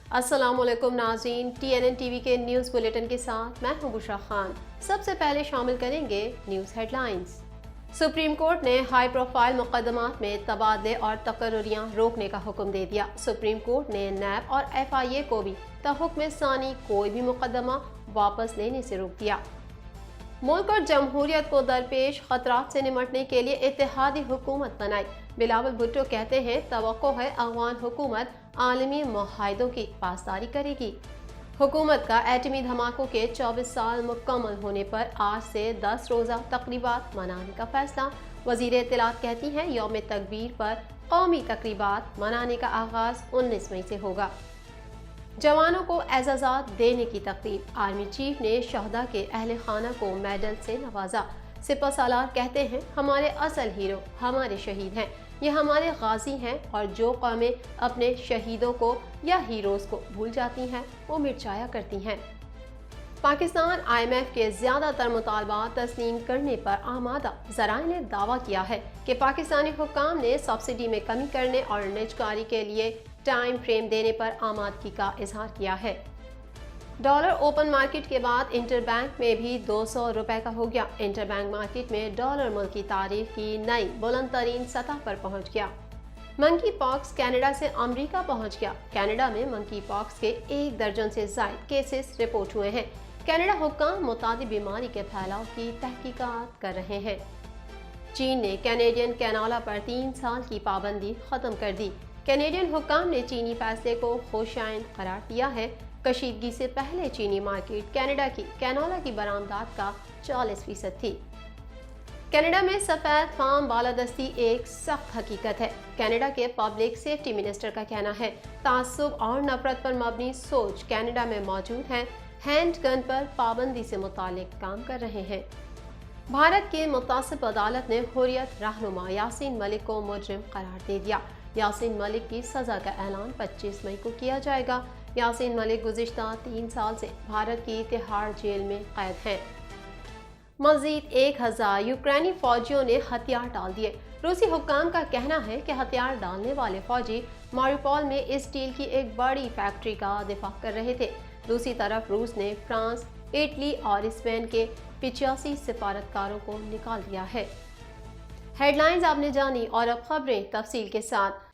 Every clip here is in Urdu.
السلام علیکم ناظرین، TNN ٹی وی کے نیوز بلیٹن کے ساتھ میں ہوں بشرا خان۔ سب سے پہلے شامل کریں گے news headlines. Supreme court نے ہائی پروفائل مقدمات میں تبادلے اور تقرریاں روکنے کا حکم دے دیا۔ سپریم کورٹ نے نیب اور FIA کو بھی تحکم ثانی کوئی بھی مقدمہ واپس لینے سے روک دیا۔ ملک اور جمہوریت کو درپیش خطرات سے نمٹنے کے لیے اتحادی حکومت بنائی۔ بلاول بھٹو کہتے ہیں توقع ہے افغان حکومت عالمی معاہدوں کی پاسداری کرے گی۔ حکومت کا ایٹمی دھماکوں کے 24 سال مکمل ہونے پر آج سے 10 روزہ تقریبات منانے کا فیصلہ۔ وزیر اطلاعات کہتی ہیں یوم تکبیر پر قومی تقریبات منانے کا آغاز 19 مئی سے ہوگا۔ جوانوں کو اعزازات دینے کی تقریب۔ آرمی چیف نے شہداء کے اہل خانہ کو میڈل سے نوازا۔ سپہ سالار کہتے ہیں ہمارے اصل ہیرو ہمارے شہید ہیں، یہ ہمارے غازی ہیں، اور جو قومیں اپنے شہیدوں کو یا ہیروز کو بھول جاتی ہیں وہ مرچایا کرتی ہیں۔ پاکستان IMF کے زیادہ تر مطالبات تسلیم کرنے پر آمادہ۔ ذرائع نے دعویٰ کیا ہے کہ پاکستانی حکام نے سبسڈی میں کمی کرنے اور نجکاری کے لیے ٹائم فریم دینے پر آمادگی کا اظہار کیا ہے۔ ڈالر اوپن مارکیٹ کے بعد انٹر بینک میں بھی 200 روپے کا ہو گیا۔ انٹر بینک مارکیٹ میں ڈالر ملکی تاریخ کی نئی بلند ترین سطح پر پہنچ گیا۔ منکی پاکس کینیڈا سے امریکہ پہنچ گیا۔ کینیڈا میں منکی پاکس کے 1 درجن سے زائد کیسز رپورٹ ہوئے ہیں۔ کینیڈا حکام متعدی بیماری کے پھیلاؤ کی تحقیقات کر رہے ہیں۔ چین نے کینیڈین کینولا پر 3 سال کی پابندی ختم کر دی۔ کینیڈین حکام نے چینی فیصلے کو خوش آئند قرار دیا ہے۔ کشیدگی سے پہلے چینی مارکیٹ کینیڈا کی کینولا کی برآمدات کا 40% تھی۔ کینیڈا میں سفید فام بالادستی ایک سخت حقیقت ہے۔ کینیڈا کے پبلک سیفٹی منسٹر کا کہنا ہے تعصب اور نفرت پر مبنی سوچ کینیڈا میں موجود ہے۔ ہینڈ گن پر پابندی سے متعلق کام کر رہے ہیں۔ بھارت کی متعصب عدالت نے حریت رہنما یاسین ملک کو مجرم قرار دے دیا۔ یاسین ملک کی سزا کا اعلان 25 مئی کو کیا جائے گا۔ یاسین ملک گزشتہ 3 سال سے بھارت کی تہاڑ جیل میں قید ہیں۔ مزید 1000 یوکرینی فوجیوں نے ہتھیار ڈال دیے۔ روسی حکام کا کہنا ہے کہ ہتھیار ڈالنے والے فوجی ماریوپول میں اسٹیل کی ایک بڑی فیکٹری کا دفاع کر رہے تھے۔ دوسری طرف روس نے فرانس، اٹلی اور اسپین کے 85 سفارتکاروں کو نکال دیا ہے۔ ہیڈ لائنز آپ نے جانی اور اب خبریں تفصیل کے ساتھ۔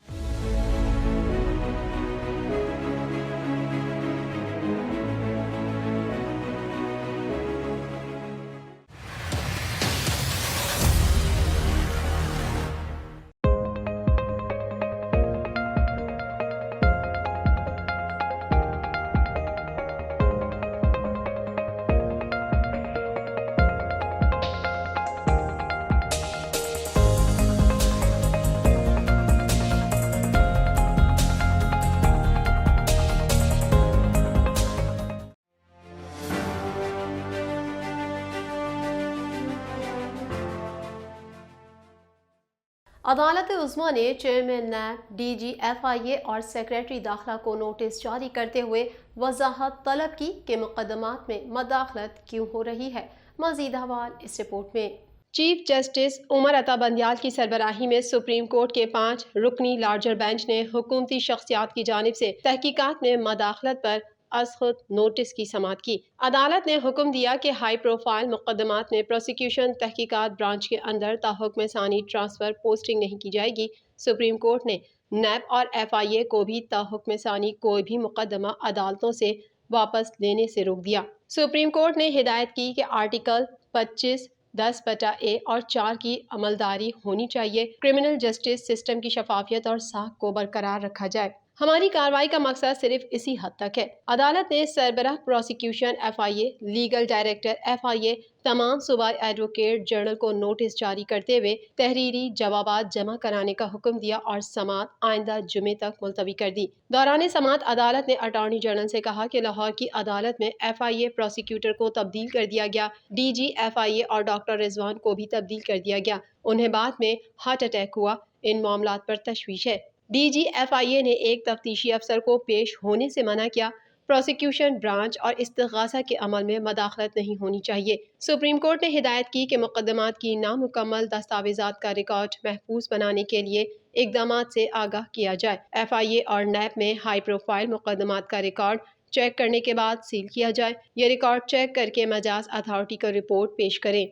عدالت عظمیٰ نے چیئرمین نیب، DG FIA اور سیکریٹری داخلہ کو نوٹس جاری کرتے ہوئے وضاحت طلب کی کہ مقدمات میں مداخلت کیوں ہو رہی ہے۔ مزید حوال اس رپورٹ میں۔ چیف جسٹس عمر عطا بندیال کی سربراہی میں سپریم کورٹ کے 5 رکنی لارجر بینچ نے حکومتی شخصیات کی جانب سے تحقیقات میں مداخلت پر از خود نوٹس کی سماعت کی۔ عدالت نے حکم دیا کہ ہائی پروفائل مقدمات میں پروسیکیوشن تحقیقات برانچ کے اندر تاحکم ثانی ٹرانسفر پوسٹنگ نہیں کی جائے گی۔ سپریم کورٹ نے نیب اور FIA کو بھی تاحکم ثانی کوئی بھی مقدمہ عدالتوں سے واپس لینے سے روک دیا۔ سپریم کورٹ نے ہدایت کی کہ آرٹیکل 25 10(a) اور 4 کی عملداری ہونی چاہیے۔ کرمنل جسٹس سسٹم کی شفافیت اور ساکھ کو برقرار رکھا جائے۔ ہماری کارروائی کا مقصد صرف اسی حد تک ہے۔ عدالت نے سربراہ prosecution FIA، legal director FIA، تمام صوبائی ایڈوکیٹ جنرل کو نوٹس جاری کرتے ہوئے تحریری جوابات جمع کرانے کا حکم دیا اور سماعت آئندہ جمعے تک ملتوی کر دی۔ دوران سماعت عدالت نے اٹارنی جنرل سے کہا کہ لاہور کی عدالت میں FIA پروسیکیوٹر کو تبدیل کر دیا گیا۔ DG FIA اور ڈاکٹر رضوان کو بھی تبدیل کر دیا گیا۔ انہیں بعد میں ہارٹ اٹیک ہوا۔ ان معاملات پر تشویش ہے۔ DG FIA نے ایک تفتیشی افسر کو پیش ہونے سے منع کیا۔ پروسیکیوشن برانچ اور استغاثہ کے عمل میں مداخلت نہیں ہونی چاہیے۔ سپریم کورٹ نے ہدایت کی کہ مقدمات کی نامکمل دستاویزات کا ریکارڈ محفوظ بنانے کے لیے اقدامات سے آگاہ کیا جائے۔ FIA اور نیب میں ہائی پروفائل مقدمات کا ریکارڈ چیک کرنے کے بعد سیل کیا جائے۔ یہ ریکارڈ چیک کر کے مجاز اتھارٹی کو رپورٹ پیش کریں۔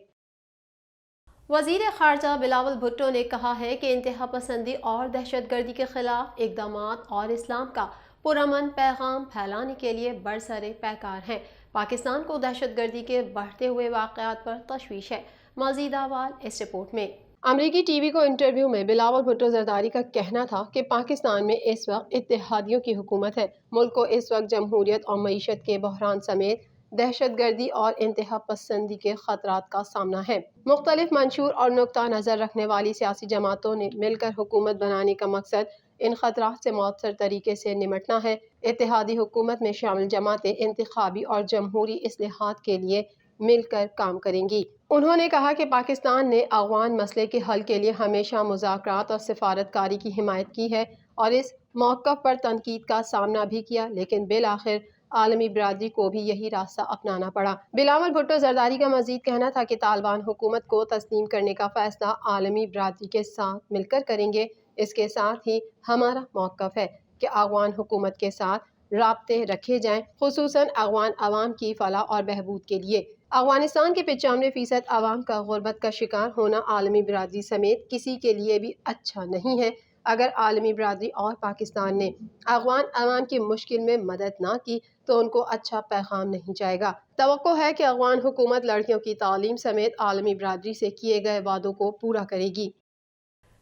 وزیر خارجہ بلاول بھٹو نے کہا ہے کہ انتہا پسندی اور دہشت گردی کے خلاف اقدامات اور اسلام کا پرامن پیغام پھیلانے کے لیے برسر پیکار ہیں۔ پاکستان کو دہشت گردی کے بڑھتے ہوئے واقعات پر تشویش ہے۔ مزید احوال اس رپورٹ میں۔ امریکی ٹی وی کو انٹرویو میں بلاول بھٹو زرداری کا کہنا تھا کہ پاکستان میں اس وقت اتحادیوں کی حکومت ہے۔ ملک کو اس وقت جمہوریت اور معیشت کے بحران سمیت دہشت گردی اور انتہا پسندی کے خطرات کا سامنا ہے۔ مختلف منشور اور نقطہ نظر رکھنے والی سیاسی جماعتوں نے مل کر حکومت بنانے کا مقصد ان خطرات سے مؤثر طریقے سے نمٹنا ہے۔ اتحادی حکومت میں شامل جماعتیں انتخابی اور جمہوری اصلاحات کے لیے مل کر کام کریں گی۔ انہوں نے کہا کہ پاکستان نے افغان مسئلے کے حل کے لیے ہمیشہ مذاکرات اور سفارتکاری کی حمایت کی ہے اور اس موقف پر تنقید کا سامنا بھی کیا، لیکن بالآخر عالمی برادری کو بھی یہی راستہ اپنانا پڑا۔ بلاول بھٹو زرداری کا مزید کہنا تھا کہ طالبان حکومت کو تسلیم کرنے کا فیصلہ عالمی برادری کے ساتھ مل کر کریں گے۔ اس کے ساتھ ہی ہمارا موقف ہے کہ افغان حکومت کے ساتھ رابطے رکھے جائیں، خصوصاً افغان عوام کی فلاح اور بہبود کے لیے۔ افغانستان کے 95% عوام کا غربت کا شکار ہونا عالمی برادری سمیت کسی کے لیے بھی اچھا نہیں ہے۔ اگر عالمی برادری اور پاکستان نے افغان عوام کی مشکل میں مدد نہ کی تو ان کو اچھا پیغام نہیں جائے گا۔ توقع ہے کہ افغان حکومت لڑکیوں کی تعلیم سمیت عالمی برادری سے کیے گئے وعدوں کو پورا کرے گی۔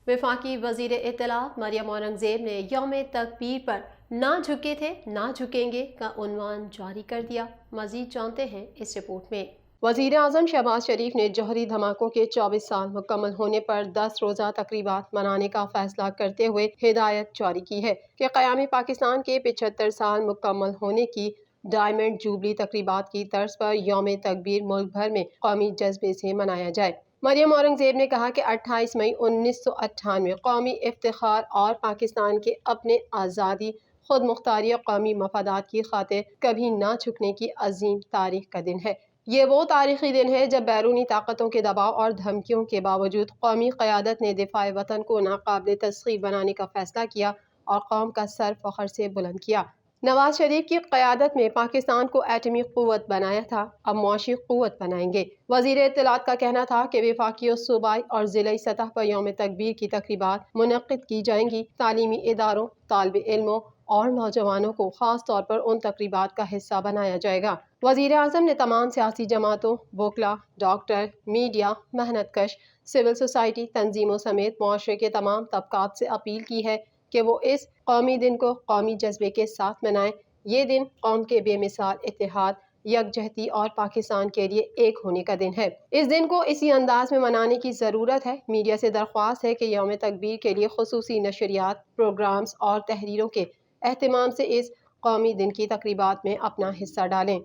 وفاقی وزیر اطلاعات مریم اورنگزیب نے یوم تکبیر پر نہ جھکے تھے نہ جھکیں گے کا عنوان جاری کر دیا۔ مزید جانتے ہیں اس رپورٹ میں۔ وزیر اعظم شہباز شریف نے جوہری دھماکوں کے 24 سال مکمل ہونے پر 10 روزہ تقریبات منانے کا فیصلہ کرتے ہوئے ہدایت جاری کی ہے کہ قیام پاکستان کے 75 سال مکمل ہونے کی ڈائمنڈ جوبلی تقریبات کی طرز پر یوم تکبیر ملک بھر میں قومی جذبے سے منایا جائے۔ مریم اورنگزیب نے کہا کہ 28 مئی 1998 قومی افتخار اور پاکستان کے اپنے آزادی، خود مختاری اور قومی مفادات کی خاطر کبھی نہ جھکنے کی عظیم تاریخ کا دن ہے۔ یہ وہ تاریخی دن ہے جب بیرونی طاقتوں کے دباؤ اور دھمکیوں کے باوجود قومی قیادت نے دفاع وطن کو ناقابل تسخیر بنانے کا فیصلہ کیا اور قوم کا سر فخر سے بلند کیا۔ نواز شریف کی قیادت میں پاکستان کو ایٹمی قوت بنایا تھا، اب معاشی قوت بنائیں گے۔ وزیر اطلاعات کا کہنا تھا کہ وفاقی اور صوبائی اور ضلعی سطح پر یوم تکبیر کی تقریبات منعقد کی جائیں گی۔ تعلیمی اداروں، طالب علموں اور نوجوانوں کو خاص طور پر ان تقریبات کا حصہ بنایا جائے گا۔ وزیر اعظم نے تمام سیاسی جماعتوں، وکلاء، ڈاکٹر، میڈیا، محنت کش، سول سوسائٹی تنظیموں سمیت معاشرے کے تمام طبقات سے اپیل کی ہے کہ وہ اس قومی دن کو قومی جذبے کے ساتھ منائیں۔ یہ دن قوم کے بے مثال اتحاد، یکجہتی اور پاکستان کے لیے ایک ہونے کا دن ہے۔ اس دن کو اسی انداز میں منانے کی ضرورت ہے۔ میڈیا سے درخواست ہے کہ یوم تکبیر کے لیے خصوصی نشریات، پروگرامز اور تحریروں کے اہتمام سے اس قومی دن کی تقریبات میں اپنا حصہ ڈالیں۔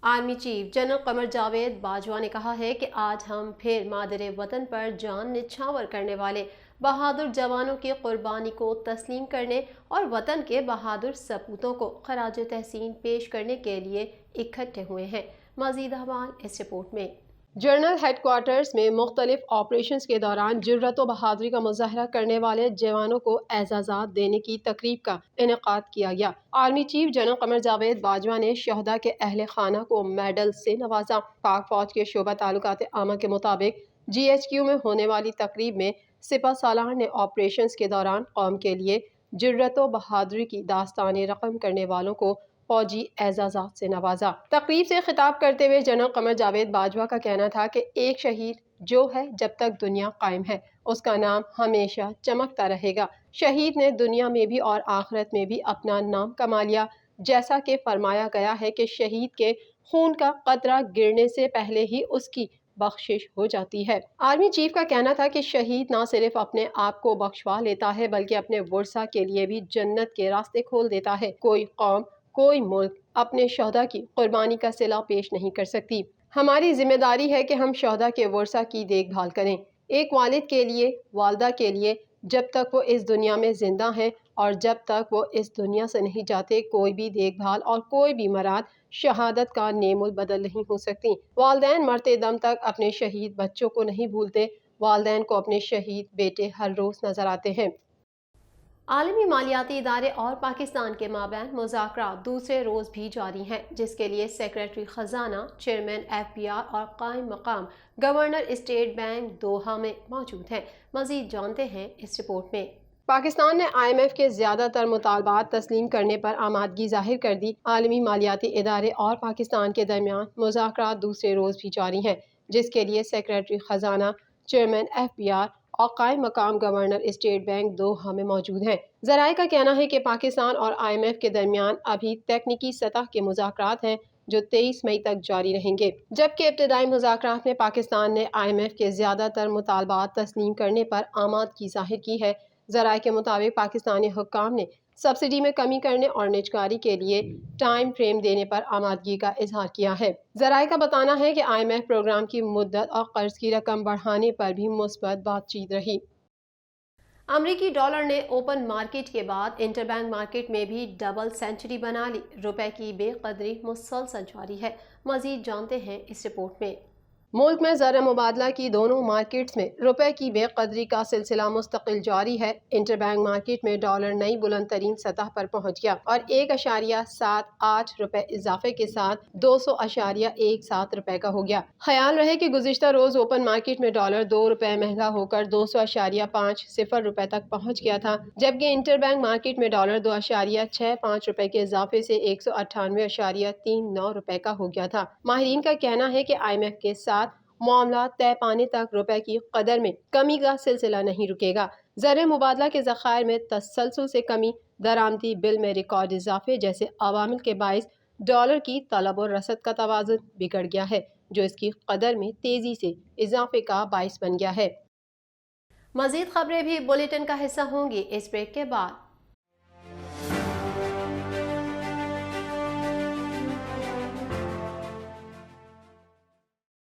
Army chief general Qamar Javed Bajwa نے کہا ہے کہ آج ہم پھر مادر وطن پر جان نچھاور کرنے والے بہادر جوانوں کی قربانی کو تسلیم کرنے اور وطن کے بہادر سپوتوں کو خراج تحسین پیش کرنے کے لیے اکٹھے ہوئے ہیں۔ مزید احوال اس رپورٹ میں۔ جنرل ہیڈ کوارٹرز میں مختلف آپریشنز کے دوران جرات و بہادری کا مظاہرہ کرنے والے جوانوں کو اعزازات دینے کی تقریب کا انعقاد کیا گیا۔ Army chief general Qamar Javed Bajwa نے شہداء کے اہل خانہ کو میڈل سے نوازا۔ پاک فوج کے شعبہ تعلقات عامہ کے مطابق GHQ میں ہونے والی تقریب میں سپہ سالار نے آپریشنز کے دوران قوم کے لیے جرات و بہادری کی داستانیں رقم کرنے والوں کو فوجی اعزازات سے نوازا۔ تقریب سے خطاب کرتے ہوئے جنرل قمر جاوید باجوہ کا کہنا تھا کہ ایک شہید جو ہے جب تک دنیا قائم ہے اس کا نام ہمیشہ چمکتا رہے گا۔ شہید نے دنیا میں بھی اور آخرت میں بھی اپنا نام کما لیا، جیسا کہ فرمایا گیا ہے کہ شہید کے خون کا قطرہ گرنے سے پہلے ہی اس کی بخشش ہو جاتی ہے۔ آرمی چیف کا کہنا تھا کہ شہید نہ صرف اپنے آپ کو بخشوا لیتا ہے بلکہ اپنے ورثہ کے لیے بھی جنت کے راستے کھول دیتا ہے۔ کوئی قوم، کوئی ملک اپنے شہداء کی قربانی کا صلہ پیش نہیں کر سکتی۔ ہماری ذمہ داری ہے کہ ہم شہداء کے ورثہ کی دیکھ بھال کریں۔ ایک والد کے لیے، والدہ کے لیے، جب تک وہ اس دنیا میں زندہ ہیں اور جب تک وہ اس دنیا سے نہیں جاتے، کوئی بھی دیکھ بھال اور کوئی بھی مراد شہادت کا نعم البدل نہیں ہو سکتی۔ والدین مرتے دم تک اپنے شہید بچوں کو نہیں بھولتے۔ والدین کو اپنے شہید بیٹے ہر روز نظر آتے ہیں۔ عالمی مالیاتی ادارے اور پاکستان کے مابین مذاکرات دوسرے روز بھی جاری ہیں، جس کے لیے سیکریٹری خزانہ، چیئرمین FBR اور قائم مقام گورنر اسٹیٹ بینک دوحہ میں موجود ہیں۔ مزید جانتے ہیں اس رپورٹ میں۔ پاکستان نے IMF کے زیادہ تر مطالبات تسلیم کرنے پر آمادگی ظاہر کر دی۔ عالمی مالیاتی ادارے اور پاکستان کے درمیان مذاکرات دوسرے روز بھی جاری ہیں، جس کے لیے سیکریٹری خزانہ، چیئرمین FBR اور قائم مقام گورنر اسٹیٹ بینک دوحہ میں موجود ہیں۔ ذرائع کا کہنا ہے کہ پاکستان اور IMF کے درمیان ابھی تکنیکی سطح کے مذاکرات ہیں جو 23 مئی تک جاری رہیں گے، جبکہ ابتدائی مذاکرات میں پاکستان نے IMF کے زیادہ تر مطالبات تسلیم کرنے پر آمادگی ظاہر کی ہے۔ ذرائع کے مطابق پاکستانی حکام نے سبسڈی میں کمی کرنے اور نجکاری کے لیے ٹائم فریم دینے پر آمادگی کا اظہار کیا ہے۔ ذرائع کا بتانا ہے کہ IMF پروگرام کی مدت اور قرض کی رقم بڑھانے پر بھی مثبت بات چیت رہی۔ امریکی ڈالر نے اوپن مارکیٹ کے بعد انٹر بینک مارکیٹ میں بھی ڈبل سینچری بنا لی۔ روپے کی بے قدری مسلسل جاری ہے۔ مزید جانتے ہیں اس رپورٹ میں۔ ملک میں زر مبادلہ کی دونوں مارکیٹس میں روپے کی بے قدری کا سلسلہ مستقل جاری ہے۔ انٹر بینک مارکیٹ میں ڈالر نئی بلند ترین سطح پر پہنچ گیا اور 1.78 روپے اضافے کے ساتھ 200.17 روپے کا ہو گیا۔ خیال رہے کہ گزشتہ روز اوپن مارکیٹ میں ڈالر 2 روپے مہنگا ہو کر 200.50 روپے تک پہنچ گیا تھا، جبکہ انٹر بینک مارکیٹ میں ڈالر 2.65 روپے کے اضافے سے 198.39 روپے کا ہو گیا تھا۔ ماہرین کا کہنا ہے کہ IMF کے ساتھ معاملات طے پانے تک روپے کی قدر میں کمی کا سلسلہ نہیں رکے گا۔ زر مبادلہ کے ذخائر میں تسلسل سے کمی، درآمدی بل میں ریکارڈ اضافے جیسے عوامل کے باعث ڈالر کی طلب و رسد کا توازن بگڑ گیا ہے، جو اس کی قدر میں تیزی سے اضافے کا باعث بن گیا ہے۔ مزید خبریں بھی بلیٹن کا حصہ ہوں گی اس بریک کے بعد۔